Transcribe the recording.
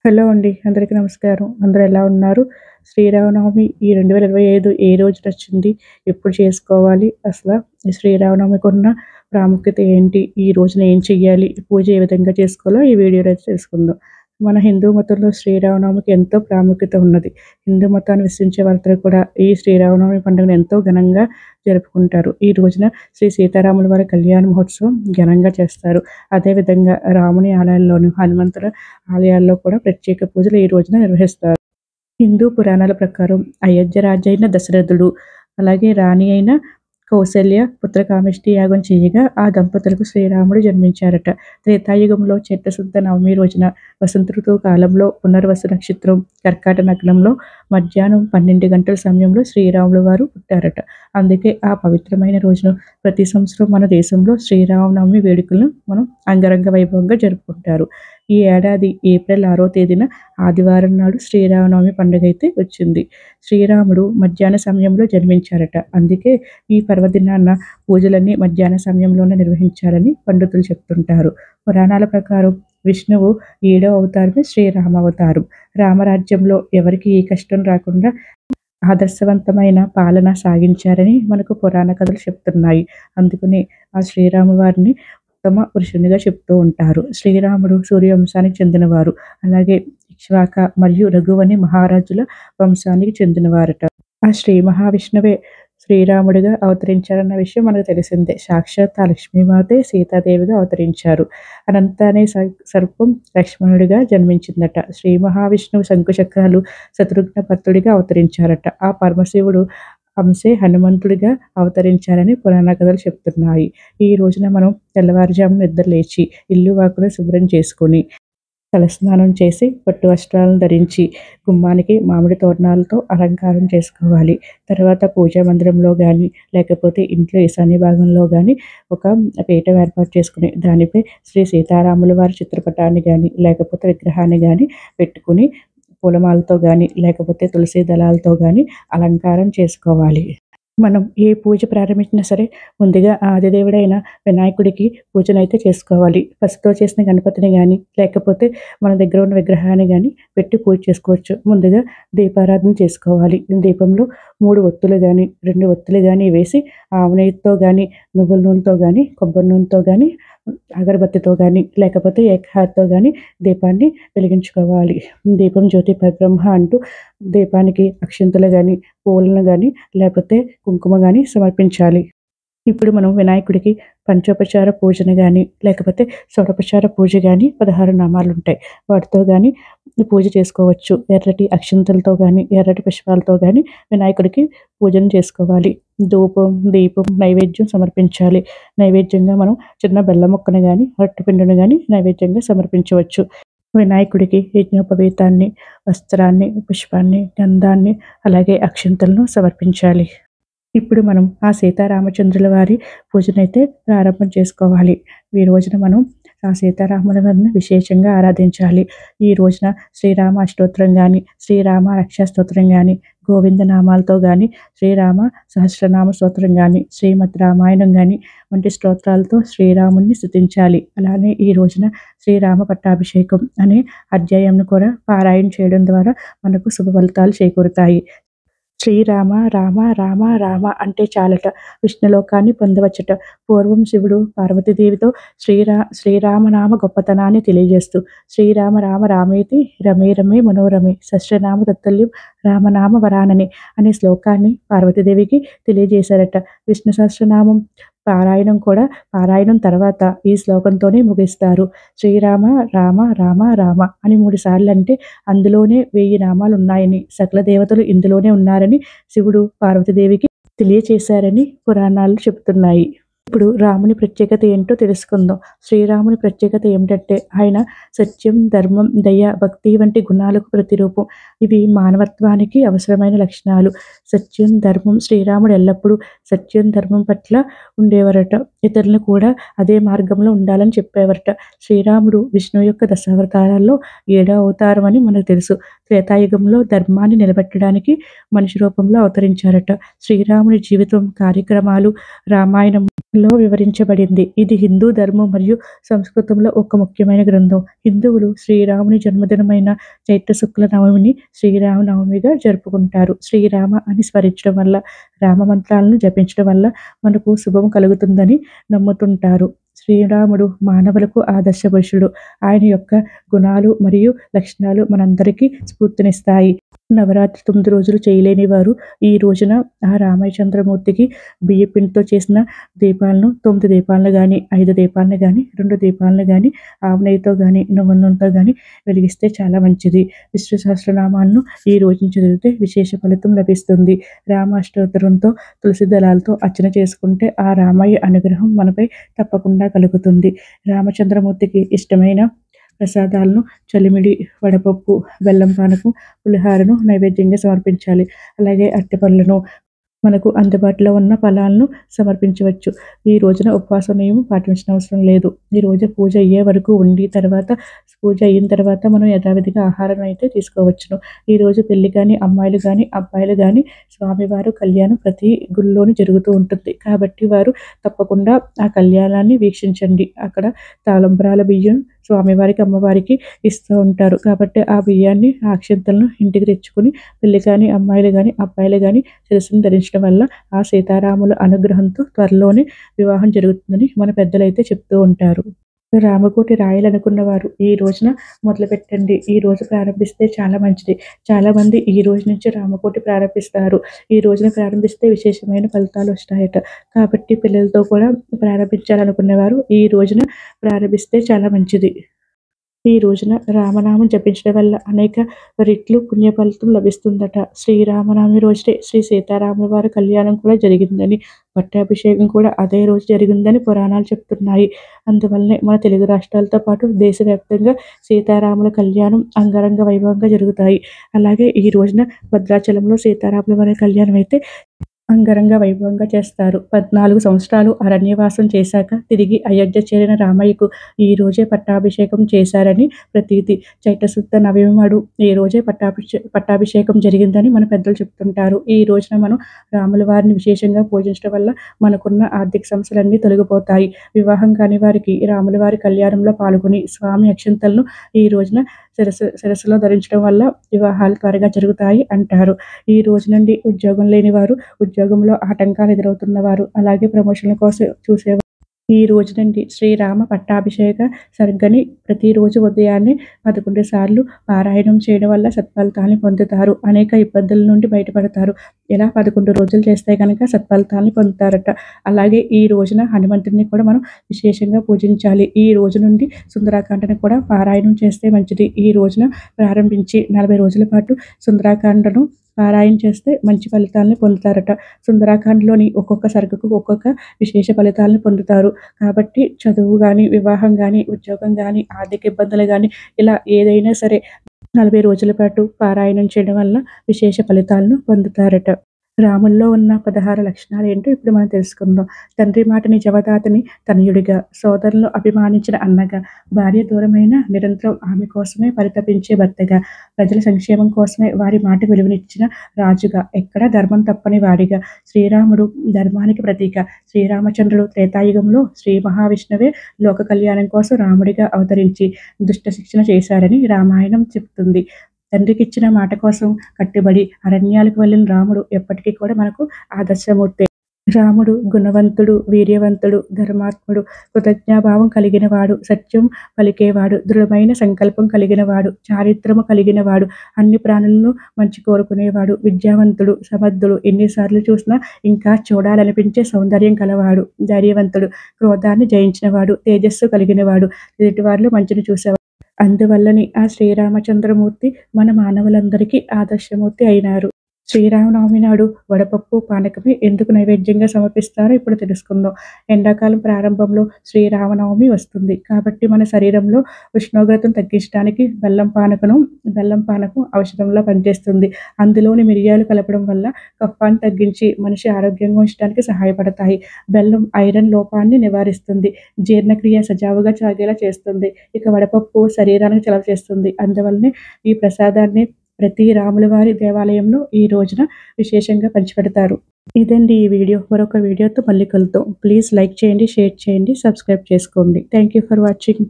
Hello అండి. అందరికీ నమస్కారం. అందరూ ఎలా ఉన్నారు? శ్రీరామనవమి ఈ 2025 ఏ రోజునొచ్చింది? ఎప్పుడు చేసుకోవాలి? ఈ శ్రీరామనవమికున్న ప్రాముఖ్యత ఏంటి? ఈ రోజున ఏం చెయ్యాలి? పూజ ఏ విధంగా చేసుకోవాలో ఈ వీడియోలో అయితే తెలుసుకుందాం. మన హిందూ మతంలో శ్రీరామనవమికి ఎంతో ప్రాముఖ్యత ఉన్నది. హిందూ మతాన్ని విశ్వసించే వారందరూ కూడా ఈ శ్రీరామనవమి పండుగను ఎంతో ఘనంగా జరుపుకుంటారు. ఈ రోజున శ్రీ సీతారాముల వారి కళ్యాణ మహోత్సవం ఘనంగా చేస్తారు. అదేవిధంగా రాముని ఆలయాల్లోను, హనుమంతుల ఆలయాల్లో కూడా ప్రత్యేక పూజలు ఈ రోజున నిర్వహిస్తారు. హిందూ పురాణాల ప్రకారం అయోధ్య రాజు అయిన దశరథుడు, అలాగే రాణి అయిన కౌసల్య పుత్రకామేష్టి యాగం చేయగా ఆ దంపతులకు శ్రీరాముడు జన్మించారట. త్రేతాయుగంలో చైత్రశుద్ధ నవమి రోజున వసంత ఋతువు కాలంలో పునర్వసు నక్షత్రం కర్కాట నగ్నంలో మధ్యాహ్నం 12 గంటల సమయంలో శ్రీరాములు వారు పుట్టారట. అందుకే ఆ పవిత్రమైన రోజును ప్రతి సంవత్సరం మన దేశంలో శ్రీరామనవమి వేడుకలను మనం అంగరంగ వైభవంగా జరుపుకుంటారు. ఈ ఏడాది ఏప్రిల్ 6వ తేదీన ఆదివారం నాడు శ్రీరామనవమి పండుగ అయితే వచ్చింది. శ్రీరాముడు మధ్యాహ్న సమయంలో జన్మించారట. అందుకే ఈ పర్వదినాన పూజలన్నీ మధ్యాహ్న సమయంలోనే నిర్వహించాలని పండితులు చెప్తుంటారు. పురాణాల ప్రకారం విష్ణువు 7వ అవతారమే శ్రీరామావతారం. రామరాజ్యంలో ఎవరికి ఏ కష్టం రాకుండా ఆదర్శవంతమైన పాలన సాగించారని మనకు పురాణ కథలు చెప్తున్నాయి. అందుకని ఆ శ్రీరాము వారిని ఉత్తమ పురుషునిగా చెప్తూ ఉంటారు. శ్రీరాముడు సూర్యవంశానికి చెందినవారు. అలాగే ఇక్ష్వాక మరియు రఘువని మహారాజుల వంశానికి చెందినవారట. ఆ శ్రీ మహావిష్ణువే శ్రీరాముడిగా అవతరించారన్న విషయం మనకు తెలిసిందే. సాక్షాత్ ఆ లక్ష్మీమాతే సీతాదేవిగా అవతరించారు. అనంత అనే సర్పం లక్ష్మణుడిగా జన్మించిందట. శ్రీ మహావిష్ణువు శంకుచక్రాలు శత్రుఘ్న భర్తుడిగా అవతరించారట. ఆ పరమశివుడు అంశే హనుమంతుడిగా అవతరించారని పురాణ కథలు చెప్తున్నాయి. ఈ రోజున మనం తెల్లవారుజామున నిద్ర లేచి ఇల్లు వాకిలి శుభ్రం చేసుకొని తలస్నానం చేసి పట్టు వస్త్రాలను ధరించి గుమ్మానికి మామిడి తోరణాలతో అలంకారం చేసుకోవాలి. తర్వాత పూజా మందిరంలో కానీ లేకపోతే ఇంట్లో ఈశాన్య భాగంలో కానీ ఒక పీఠం ఏర్పాటు చేసుకుని దానిపై శ్రీ సీతారాముల వారి చిత్రపటాన్ని కానీ లేకపోతే విగ్రహాన్ని కానీ పెట్టుకుని పూలమాలతో కానీ లేకపోతే తులసి దళాలతో కానీ అలంకారం చేసుకోవాలి. మనం ఏ పూజ ప్రారంభించినా సరే ముందుగా ఆదిదేవుడైన వినాయకుడికి పూజనైతే చేసుకోవాలి. పసుపుతో చేసిన గణపతిని కానీ లేకపోతే మన దగ్గర ఉన్న విగ్రహాన్ని కానీ పెట్టి పూజ చేసుకోవచ్చు. ముందుగా దీపారాధన చేసుకోవాలి. దీపంలో 3 ఒత్తులు కానీ 2 ఒత్తులు కానీ వేసి ఆవు నెయ్యితో కానీ నువ్వుల నూనెతో కానీ కొబ్బరి నూనెతో కానీ అగరబత్తితో కానీ లేకపోతే ఏకహారతో కానీ దీపాన్ని వెలిగించుకోవాలి. దీపం జ్యోతి పరబ్రహ్మ అంటూ దీపానికి అక్షింతలు కానీ పూలను కానీ లేకపోతే కుంకుమ కానీ సమర్పించాలి. ఇప్పుడు మనం వినాయకుడికి పంచోపచార పూజను కానీ లేకపోతే షోడోపచార పూజ కానీ 16 నామాలు ఉంటాయి. వాటితో కానీ పూజ చేసుకోవచ్చు. ఎర్రటి అక్షింతలతో కానీ ఎర్రటి పుష్పాలతో కానీ వినాయకుడికి పూజను చేసుకోవాలి. ధూపం దీపం నైవేద్యం సమర్పించాలి. నైవేద్యంగా మనం చిన్న బెల్లం ముక్కను కానీ అరటిపిండిని కానీ నైవేద్యంగా సమర్పించవచ్చు. వినాయకుడికి యజ్ఞోపవీతాన్ని, వస్త్రాన్ని, పుష్పాన్ని, గంధాన్ని అలాగే అక్షింతలను సమర్పించాలి. ఇప్పుడు మనం ఆ సీతారామచంద్రుల వారి పూజనైతే ప్రారంభం చేసుకోవాలి. ఈ రోజున మనం ఆ సీతారాముల వారిని విశేషంగా ఆరాధించాలి. ఈ రోజున శ్రీరామ అష్టోత్తరం కానీ శ్రీరామ రక్షా స్తోత్రం కానీ గోవింద నామాలతో కానీ శ్రీరామ సహస్రనామ స్తోత్రం కానీ శ్రీమద్ రామాయణం కానీ వంటి స్తోత్రాలతో శ్రీరాముని స్తుతించాలి. అలానే ఈ రోజున శ్రీరామ పట్టాభిషేకం అనే అధ్యాయంను కూడా పారాయణ చేయడం ద్వారా మనకు శుభ ఫలితాలు చేకూరుతాయి. శ్రీరామ రామ రామ రామ అంటే చాలట విష్ణులోకాన్ని పొందవచ్చట. పూర్వం శివుడు పార్వతీదేవితో శ్రీరామనామ గొప్పతనాన్ని తెలియజేస్తూ శ్రీరామ రామ రామేతి రమే రమే మనోరమే సహస్రనామ తత్తుల్యం రామనామ వరానని అనే శ్లోకాన్ని పార్వతీదేవికి తెలియజేశారట. విష్ణు సహస్రనామం పారాయణం తర్వాత ఈ శ్లోకంతోనే ముగిస్తారు. శ్రీరామ రామ రామ రామ అని 3 సార్లు అంటే అందులోనే 1000 నామాలు ఉన్నాయని, సకల దేవతలు ఇందులోనే ఉన్నారని శివుడు పార్వతీదేవికి తెలియచేశారని పురాణాలు చెబుతున్నాయి. ఇప్పుడు రాముని ప్రత్యేకత ఏంటో తెలుసుకుందాం. శ్రీరాముని ప్రత్యేకత ఏమిటంటే ఆయన సత్యం, ధర్మం, దయ, భక్తి వంటి గుణాలకు ప్రతిరూపం. ఇవి మానవత్వానికి అవసరమైన లక్షణాలు. సత్యం, ధర్మం శ్రీరాముడు ఎల్లప్పుడూ సత్యం, ధర్మం పట్ల ఉండేవారట. ఇతరులను కూడా అదే మార్గంలో ఉండాలని చెప్పేవారట. శ్రీరాముడు విష్ణువు యొక్క దశావతారాల్లో ఏడో అవతారం అని మనకు తెలుసు. త్రేతాయుగంలో ధర్మాన్ని నిలబెట్టడానికి మనిషి రూపంలో అవతరించారట. శ్రీరాముని జీవితం, కార్యక్రమాలు రామాయణంలో వివరించబడింది. ఇది హిందూ ధర్మం మరియు సంస్కృతంలో ఒక ముఖ్యమైన గ్రంథం. హిందువులు శ్రీరాముని జన్మదినమైన చైత్ర శుక్ల నవమిని శ్రీరామనవమిగా జరుపుకుంటారు. శ్రీరామ అని స్మరించడం వల్ల, రామ మంత్రాలను జపించడం వల్ల మనకు శుభం కలుగుతుందని నమ్ముతుంటారు. శ్రీరాముడు మానవులకు ఆదర్శ పురుషుడు. ఆయన యొక్క గుణాలు మరియు లక్షణాలు మనందరికీ స్ఫూర్తినిస్తాయి. నవరాత్రి 9 రోజులు చేయలేని వారు ఈ రోజున ఆ రామచంద్రమూర్తికి బియ్యపిండితో చేసిన దీపాలను 9 దీపాలను గానీ, 5 దీపాలను గానీ, 2 దీపాలను గానీ, ఆవు నెయ్యితో గానీ, నువ్వుల నూనెతో గానీ వెలిగిస్తే చాలా మంచిది. విష్ణు సహస్రనామాలను ఈ రోజున చదివితే విశేష ఫలితం లభిస్తుంది. రామాష్టోత్తరంతో, తులసి దళాలతో అర్చన చేసుకుంటే ఆ రామయ్య అనుగ్రహం మనపై తప్పకుండా కలుగుతుంది. రామచంద్రమూర్తికి ఇష్టమైన ప్రసాదాలను చలిమిడి, వడపప్పు, బెల్లం పానకం, పులిహోరను నైవేద్యంగా సమర్పించాలి. అలాగే అరటిపళ్ళను, మనకు అందుబాటులో ఉన్న ఫలాలను సమర్పించవచ్చు. ఈ రోజున ఉపవాస నియమం పాటించిన అవసరం లేదు. ఈ రోజు పూజ అయ్యే వరకు ఉండి పూజ అయిన తర్వాత మనం యథావిధిగా ఆహారం అయితే తీసుకోవచ్చును. ఈ రోజు పెళ్లి కానీ, అమ్మాయిలు కానీ, అబ్బాయిలు కానీ స్వామివారు కళ్యాణం ప్రతి గుడిలోనూ జరుగుతూ ఉంటుంది. కాబట్టి వారు తప్పకుండా ఆ కళ్యాణాన్ని వీక్షించండి. అక్కడ తలంబ్రాల బియ్యం స్వామివారికి, అమ్మవారికి ఇస్తూ ఉంటారు. కాబట్టి ఆ బియ్యాన్ని, ఆ అక్షింతలను ఇంటికి తెచ్చుకుని పెళ్లి కానీ, అమ్మాయిలు కానీ, అబ్బాయిలు కానీ శిరస్సును ధరించడం వల్ల ఆ సీతారాముల అనుగ్రహంతో త్వరలోనే వివాహం జరుగుతుందని మన పెద్దలైతే చెప్తూ ఉంటారు. రామకోటి రాయాలనుకున్న వారు ఈ రోజున మొదలుపెట్టండి. ఈ రోజు ప్రారంభిస్తే చాలా మంచిది. చాలామంది ఈ రోజు నుంచి రామకోటి ప్రారంభిస్తారు. ఈ రోజున ప్రారంభిస్తే విశేషమైన ఫలితాలు వస్తాయట. కాబట్టి పిల్లలతో కూడా ప్రారంభించాలనుకునేవారు ఈ రోజున ప్రారంభిస్తే చాలా మంచిది. ఈ రోజున రామనామం జపించడం వల్ల అనేక రెట్లు పుణ్య ఫలితం లభిస్తుందట. శ్రీరామనవమి రోజే శ్రీ సీతారాముల వారి కళ్యాణం కూడా జరిగిందని, పట్టాభిషేకం కూడా అదే రోజు జరిగిందని పురాణాలు చెప్తున్నాయి. అందువల్లనే మన తెలుగు రాష్ట్రాలతో పాటు దేశవ్యాప్తంగా సీతారాముల కళ్యాణం అంగరంగ వైభవంగా జరుగుతాయి. అలాగే ఈ రోజున భద్రాచలంలో సీతారాముల వారి కళ్యాణం అయితే అంగరంగ వైభవంగా చేస్తారు. 14 సంవత్సరాలు అరణ్యవాసం చేశాక తిరిగి అయోధ్య చేరిన రామయ్యకు ఈ రోజే పట్టాభిషేకం చేశారని ప్రతీతి. చైత్రశుద్ధ నవమి నాడు ఈ రోజే పట్టాభిషేకం జరిగిందని మన పెద్దలు చెప్తుంటారు. ఈ రోజున మనం రాముల వారిని విశేషంగా పూజించడం వల్ల మనకున్న ఆర్థిక సమస్యలన్నీ తొలగిపోతాయి. వివాహం కాని వారికి రాముల వారి కళ్యాణంలో పాల్గొని స్వామి అక్షింతలను ఈ రోజున శిరస్సులో ధరించడం వల్ల వివాహాలు త్వరగా జరుగుతాయి అంటారు. ఈ రోజు నుండి ఉద్యోగం లేని వారు, ఉద్యోగంలో ఆటంకాలు ఎదురవుతున్న వారు, అలాగే ప్రమోషన్ల కోసం చూసేవారు ఈ రోజు నుండి శ్రీరామ పట్టాభిషేక సర్గని ప్రతిరోజు ఉదయాన్నే 11 సార్లు పారాయణం చేయడం వల్ల సత్ఫలితాన్ని పొందుతారు. అనేక ఇబ్బందుల నుండి బయటపడతారు. ఇలా 11 రోజులు చేస్తే కనుక సత్ఫలితాన్ని పొందుతారట. అలాగే ఈ రోజున హనుమంతుడిని కూడా మనం విశేషంగా పూజించాలి. ఈ రోజు నుండి సుందరాకాండను కూడా పారాయణం చేస్తే మంచిది. ఈ రోజున ప్రారంభించి 40 రోజుల పాటు సుందరాకాండను పారాయణ చేస్తే మంచి ఫలితాలను పొందుతారట. సుందరాకాండలోని ఒక్కొక్క సర్గకు ఒక్కొక్క విశేష ఫలితాలను పొందుతారు. కాబట్టి చదువు కానీ, వివాహం కానీ, ఉద్యోగం కానీ, ఆర్థిక ఇబ్బందులు కానీ ఇలా ఏదైనా సరే 40 రోజుల పాటు పారాయణం చేయడం వల్ల విశేష ఫలితాలను పొందుతారట. రాముల్లో ఉన్న 16 లక్షణాలు ఏంటో ఇప్పుడు మనం తెలుసుకుందాం. తండ్రి మాటని జవదాతని తనయుడిగా, సోదరులను అభిమానించిన అన్నగా, భార్య దూరమైన నిరంతరం ఆమె కోసమే పరితపించే భర్తగా, ప్రజల సంక్షేమం కోసమే వారి మాట విలువనిచ్చిన రాజుగా, ఎక్కడా ధర్మం తప్పని వాడిగా. శ్రీరాముడు ధర్మానికి ప్రతీక. శ్రీరామచంద్రుడు త్రేతాయుగంలో శ్రీ మహావిష్ణువే లోక కళ్యాణం కోసం రాముడిగా అవతరించి దుష్ట శిక్షణ చేశారని రామాయణం చెప్తుంది. తండ్రికిచ్చిన మాట కోసం కట్టుబడి అరణ్యాలకు వెళ్ళిన రాముడు ఎప్పటికీ కూడా మనకు ఆదర్శమూర్తే. రాముడు గుణవంతుడు, వీర్యవంతుడు, ధర్మాత్ముడు, కృతజ్ఞాభావం కలిగినవాడు, సత్యం పలికేవాడు, దృఢమైన సంకల్పం కలిగినవాడు, చారిత్రము కలిగినవాడు, అన్ని ప్రాణులను మంచి కోరుకునేవాడు, విద్యావంతుడు, సమర్థుడు, ఎన్నిసార్లు చూసినా ఇంకా చూడాలనిపించే సౌందర్యం కలవాడు, ధైర్యవంతుడు, క్రోధాన్ని జయించినవాడు, తేజస్సు కలిగినవాడు, ఎదుటివారిలో మంచిని చూసేవాడు. అందువల్లనే ఆ శ్రీరామచంద్రమూర్తి మన మానవులందరికీ ఆదర్శమూర్తి అయినారు. శ్రీరామనవమి నాడు వడపప్పు, పానకమే ఎందుకు నైవేద్యంగా సమర్పిస్తారో ఇప్పుడు తెలుసుకుందాం. ఎండాకాలం ప్రారంభంలో శ్రీరామనవమి వస్తుంది. కాబట్టి మన శరీరంలో ఉష్ణోగ్రతను తగ్గించడానికి బెల్లం పానకం ఔషధంలా పనిచేస్తుంది. అందులోని మిరియాలు కలపడం వల్ల కఫాన్ని తగ్గించి మనిషి ఆరోగ్యంగా ఉంచడానికి సహాయపడతాయి. బెల్లం ఐరన్ లోపాన్ని నివారిస్తుంది. జీర్ణక్రియ సజావుగా సాగేలా చేస్తుంది. ఇక వడపప్పు శరీరానికి చలవ చేస్తుంది. అందువల్లనే ఈ ప్రసాదాన్ని ప్రతి రాములవారి దేవాలయంలో ఈ రోజున విశేషంగా పంచిపెడతారు. ఇదండి ఈ వీడియో. మరొక వీడియోతో మళ్ళీ కలుద్దాం. ప్లీజ్ లైక్ చేయండి, షేర్ చేయండి, సబ్స్క్రైబ్ చేసుకోండి. Thank you for watching.